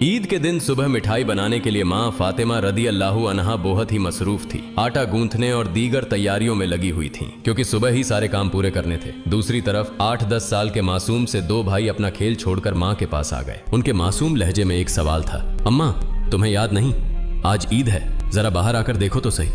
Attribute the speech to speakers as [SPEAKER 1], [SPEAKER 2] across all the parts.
[SPEAKER 1] ईद के दिन सुबह मिठाई बनाने के लिए माँ फातिमा रदी अल्लाहु अन्हा बहुत ही मसरूफ थी। आटा गूंथने और दीगर तैयारियों में लगी हुई थी क्योंकि सुबह ही सारे काम पूरे करने थे। दूसरी तरफ 8-10 साल के मासूम से दो भाई अपना खेल छोड़कर माँ के पास आ गए। उनके मासूम लहजे में एक सवाल था, अम्मा तुम्हें याद नहीं, आज ईद है, जरा बाहर आकर देखो तो सही।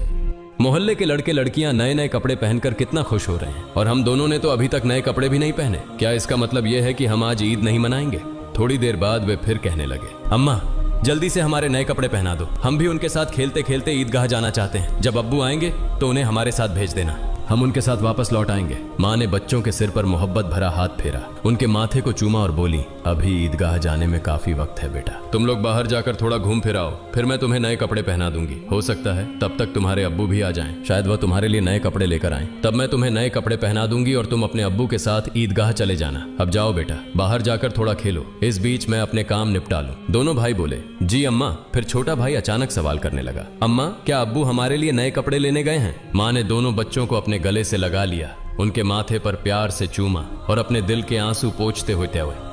[SPEAKER 1] मोहल्ले के लड़के लड़कियां नए नए कपड़े पहनकर कितना खुश हो रहे हैं और हम दोनों ने तो अभी तक नए कपड़े भी नहीं पहने। क्या इसका मतलब यह है कि हम आज ईद नहीं मनाएंगे? थोड़ी देर बाद वे फिर कहने लगे, अम्मा जल्दी से हमारे नए कपड़े पहना दो, हम भी उनके साथ खेलते खेलते ईदगाह जाना चाहते हैं। जब अब्बू आएंगे तो उन्हें हमारे साथ भेज देना, हम उनके साथ वापस लौट आएंगे। माँ ने बच्चों के सिर पर मोहब्बत भरा हाथ फेरा, उनके माथे को चूमा और बोली, अभी ईदगाह जाने में काफी वक्त है बेटा, तुम लोग बाहर जाकर थोड़ा घूम फिर आओ, फिर मैं तुम्हें नए कपड़े पहना दूंगी। हो सकता है तब तक तुम्हारे अब्बू भी आ जाएं, शायद वह तुम्हारे लिए नए कपड़े लेकर आएं, तब मैं तुम्हें नए कपड़े पहना दूंगी और तुम अपने अब्बू के साथ ईदगाह चले जाना। अब जाओ बेटा, बाहर जाकर थोड़ा खेलो, इस बीच मैं अपने काम निपटा लूं। दोनों भाई बोले, जी अम्मा। फिर छोटा भाई अचानक सवाल करने लगा, अम्मा क्या अब्बू हमारे लिए नए कपड़े लेने गए हैं? माँ ने दोनों बच्चों को अपने गले से लगा लिया, उनके माथे पर प्यार से चूमा और अपने दिल के आंसू पोंछते हुए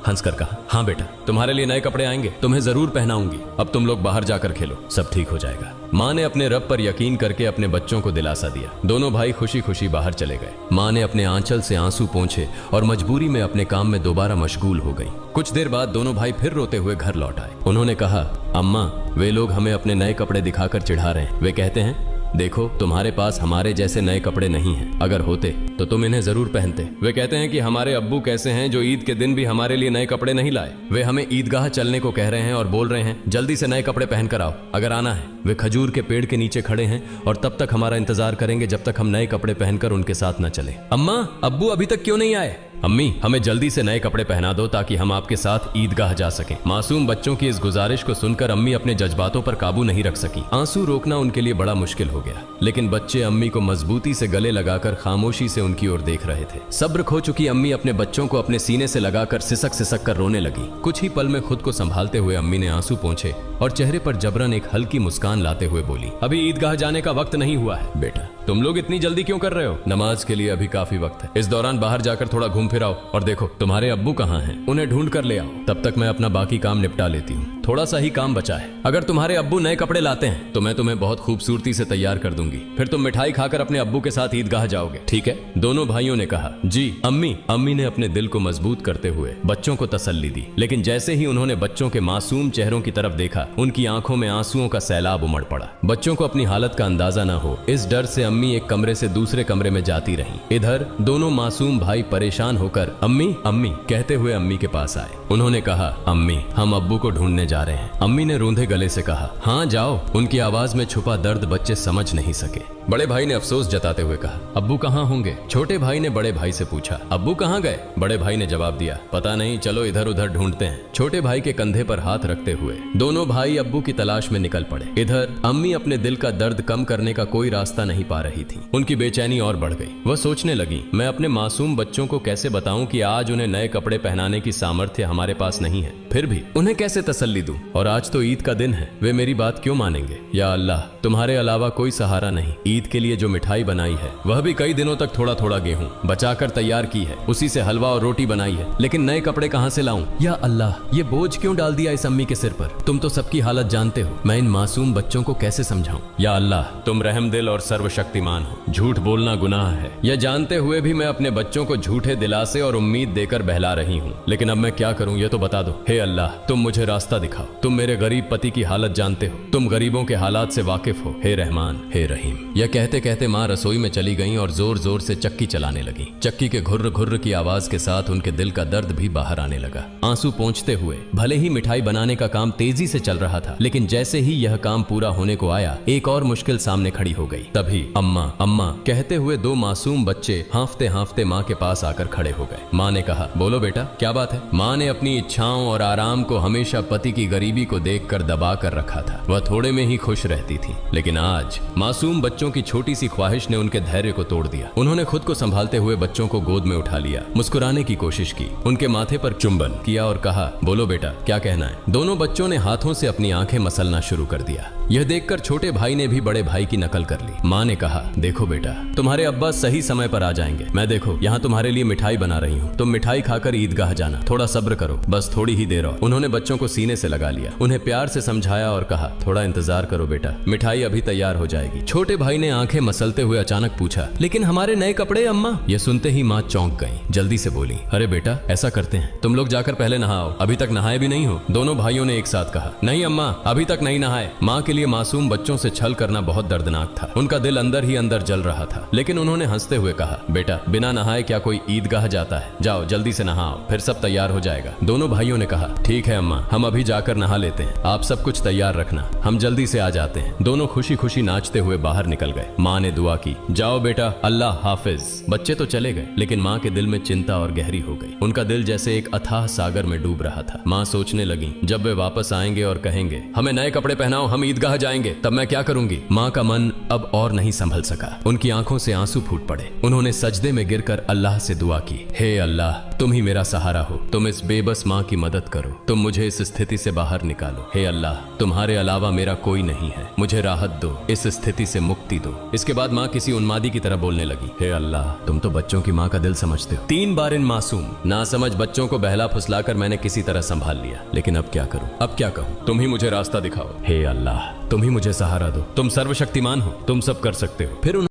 [SPEAKER 1] हंसकर कहा, हाँ बेटा तुम्हारे लिए नए कपड़े आएंगे, तुम्हें जरूर पहनाऊंगी, अब तुम लोग बाहर जाकर खेलो, सब ठीक हो जाएगा। माँ ने अपने रब पर यकीन करके अपने बच्चों को दिलासा दिया। दोनों भाई खुशी खुशी बाहर चले गए। माँ ने अपने आंचल से आंसू पोंछे और मजबूरी में अपने काम में दोबारा मशगूल हो गई। कुछ देर बाद दोनों भाई फिर रोते हुए घर लौट आए। उन्होंने कहा, अम्मा वे लोग हमें अपने नए कपड़े दिखाकर चिढ़ा रहे हैं। वे कहते हैं, देखो तुम्हारे पास हमारे जैसे नए कपड़े नहीं हैं, अगर होते तो तुम इन्हें जरूर पहनते। वे कहते हैं कि हमारे अब्बू कैसे हैं जो ईद के दिन भी हमारे लिए नए कपड़े नहीं लाए। वे हमें ईदगाह चलने को कह रहे हैं और बोल रहे हैं जल्दी से नए कपड़े पहनकर आओ, अगर आना है। वे खजूर के पेड़ के नीचे खड़े हैं और तब तक हमारा इंतजार करेंगे जब तक हम नए कपड़े पहनकर उनके साथ न चले। अम्मा अब्बू अभी तक क्यों नहीं आए? अम्मी हमें जल्दी से नए कपड़े पहना दो ताकि हम आपके साथ ईदगाह जा सकें। मासूम बच्चों की इस गुजारिश को सुनकर अम्मी अपने जज्बातों पर काबू नहीं रख सकी। आंसू रोकना उनके लिए बड़ा मुश्किल हो गया, लेकिन बच्चे अम्मी को मजबूती से गले लगाकर खामोशी से उनकी ओर देख रहे थे। सब्र खो चुकी अम्मी अपने बच्चों को अपने सीने से लगाकर सिसक सिसक कर रोने लगी। कुछ ही पल में खुद को संभालते हुए अम्मी ने आंसू पोंछे और चेहरे पर जबरन एक हल्की मुस्कान लाते हुए बोली, अभी ईदगाह जाने का वक्त नहीं हुआ है। बेटा तुम लोग इतनी जल्दी क्यों कर रहे हो? नमाज के लिए अभी काफी वक्त है। इस दौरान बाहर जाकर थोड़ा घूम फिर आओ और देखो तुम्हारे अब्बू कहाँ हैं, उन्हें ढूंढ कर ले आओ, तब तक मैं अपना बाकी काम निपटा लेती हूँ। थोड़ा सा ही काम बचा है। अगर तुम्हारे अब्बू नए कपड़े लाते हैं तो मैं तुम्हें बहुत खूबसूरती से तैयार कर दूंगी, फिर तुम मिठाई खाकर अपने अब्बू के साथ ईदगाह जाओगे, ठीक है? दोनों भाइयों ने कहा, जी अम्मी। अम्मी ने अपने दिल को मजबूत करते हुए बच्चों को तसल्ली दी, लेकिन जैसे ही उन्होंने बच्चों के मासूम चेहरों की तरफ देखा, उनकी आंखों में आंसुओं का सैलाब उमड़ पड़ा। बच्चों को अपनी हालत का अंदाजा न हो, इस डर से अम्मी एक कमरे से दूसरे कमरे में जाती रहीं। इधर दोनों मासूम भाई परेशान होकर अम्मी अम्मी कहते हुए अम्मी के पास आए। उन्होंने कहा, अम्मी हम अब्बू को ढूंढने जा रहे हैं। अम्मी ने रूंधे गले से कहा, हाँ जाओ। उनकी आवाज में छुपा दर्द बच्चे समझ नहीं सके। बड़े भाई ने अफसोस जताते हुए कहा, अब्बू कहाँ होंगे? छोटे भाई ने बड़े भाई से पूछा, अब्बू कहाँ गए? बड़े भाई ने जवाब दिया, पता नहीं, चलो इधर उधर ढूंढते हैं। छोटे भाई के कंधे पर हाथ रखते हुए दोनों भाई अब्बू की तलाश में निकल पड़े। इधर अम्मी अपने दिल का दर्द कम करने का कोई रास्ता नहीं पा रही थी। उनकी बेचैनी और बढ़ गई। वह सोचने लगी, मैं अपने मासूम बच्चों को कैसे बताऊं कि आज उन्हें नए कपड़े पहनाने की सामर्थ्य हमारे पास नहीं है, फिर भी उन्हें कैसे तसल्ली दूं? और आज तो ईद का दिन है, वे मेरी बात क्यों मानेंगे? या अल्लाह तुम्हारे अलावा कोई सहारा नहीं। ईद के लिए जो मिठाई बनाई है वह भी कई दिनों तक थोड़ा थोड़ा गेहूं बचाकर तैयार की है, उसी से हलवा और रोटी बनाई है, लेकिन नए कपड़े कहां से लाऊं? या अल्लाह ये बोझ क्यों डाल दिया इस अम्मी के सिर पर? तुम तो सबकी हालत जानते हो, मैं इन मासूम बच्चों को कैसे समझाऊं? या अल्लाह तुम रहमदिल और सर्वशक्तिमान हो, झूठ बोलना गुनाह है, यह जानते हुए भी मैं अपने बच्चों को झूठे दिलासे और उम्मीद देकर बहला रही हूँ, लेकिन अब मैं क्या करूँ ये तो बता दो। हे अल्लाह तुम मुझे रास्ता दिखाओ, तुम मेरे गरीब पति की हालत जानते हो, तुम गरीबों के हालात से वाकिफ हो, हे रहमान हे रहीम। यह कहते कहते माँ रसोई में चली गईं और जोर जोर से चक्की चलाने लगी। चक्की के घुर्र घुर्र की आवाज के साथ उनके दिल का दर्द भी बाहर आने लगा। आंसू पोंछते हुए भले ही मिठाई बनाने का काम तेजी से चल रहा था, लेकिन जैसे ही यह काम पूरा होने को आया, एक और मुश्किल सामने खड़ी हो गई। तभी अम्मा अम्मा कहते हुए दो मासूम बच्चे हांफते हांफते माँ के पास आकर खड़े हो गए। माँ ने कहा, बोलो बेटा क्या बात है? माँ ने अपनी इच्छाओं और आराम को हमेशा पति की गरीबी को देखकर दबा कर रखा था। वह थोड़े में ही खुश रहती थी, लेकिन आज मासूम बच्चों की छोटी सी ख्वाहिश ने उनके धैर्य को तोड़ दिया। उन्होंने खुद को संभालते हुए बच्चों को गोद में उठा लिया, मुस्कुराने की कोशिश की, उनके माथे पर चुंबन किया और कहा, बोलो बेटा क्या कहना है? दोनों बच्चों ने हाथों से से अपनी आंखें मसलना शुरू कर दिया। यह देखकर छोटे भाई ने भी बड़े भाई की नकल कर ली। माँ ने कहा, देखो बेटा, तुम्हारे अब्बा सही समय पर आ जाएंगे। मैं देखो यहाँ तुम्हारे लिए मिठाई बना रही हूँ, तुम मिठाई खाकर ईदगाह जाना, थोड़ा सब्र करो, बस थोड़ी ही देर और। उन्होंने बच्चों को सीने से लगा लिया, उन्हें प्यार से समझाया और कहा, थोड़ा इंतजार करो बेटा, मिठाई अभी तैयार हो जाएगी। छोटे भाई ने आंखें मसलते हुए अचानक पूछा, लेकिन हमारे नए कपड़े अम्मा? यह सुनते ही माँ चौंक गई, जल्दी से बोली, अरे बेटा ऐसा करते हैं, तुम लोग जाकर पहले नहाओ, अभी तक नहाए भी नहीं हो। दोनों भाइयों ने एक साथ कहा, नहीं अम्मा, अभी तक नहीं नहाए। माँ के लिए मासूम बच्चों से छल करना बहुत दर्दनाक था। उनका दिल अंदर ही अंदर जल रहा था, लेकिन उन्होंने हंसते हुए कहा, बेटा बिना नहाए क्या कोई ईदगाह जाता है? जाओ जल्दी से नहाओ, फिर सब तैयार हो जाएगा। दोनों भाइयों ने कहा, ठीक है अम्मा, हम अभी जाकर नहा लेते हैं, आप सब कुछ तैयार रखना, हम जल्दी से आ जाते हैं। दोनों खुशी खुशी नाचते हुए बाहर निकल गए। माँ ने दुआ की, जाओ बेटा, अल्लाह हाफिज। बच्चे तो चले गए, लेकिन माँ के दिल में चिंता और गहरी हो गई। उनका दिल जैसे एक अथाह सागर में डूब रहा था। माँ सोचने लगी, जब वे वापस आएंगे और कहेंगे, हमें नए कपड़े पहनाओ, हम ईदगाह जाएंगे, तब मैं क्या करूंगी? माँ का मन अब और नहीं संभल सका, उनकी आंखों से आंसू फूट पड़े। उन्होंने सजदे में गिरकर अल्लाह से दुआ की, हे अल्लाह, तुम ही मेरा सहारा हो, तुम इस बेबस माँ की मदद करो, तुम मुझे इस स्थिति से बाहर निकालो। हे अल्लाह, तुम्हारे अलावा मेरा कोई नहीं है, मुझे राहत दो, इस स्थिति से मुक्ति दो। इसके बाद माँ किसी उन्मादी की तरह बोलने लगी, हे अल्लाह, तुम तो बच्चों की माँ का दिल समझते हो। 3 बार इन मासूम नासमझ बच्चों को बहला फुसलाकर मैंने किसी तरह संभाल लिया, लेकिन अब क्या करूं? अब क्या कहूं? तुम ही मुझे रास्ता दिखाओ, हे अल्लाह, तुम ही मुझे सहारा दो, तुम सर्वशक्तिमान हो, तुम सब कर सकते हो। फिर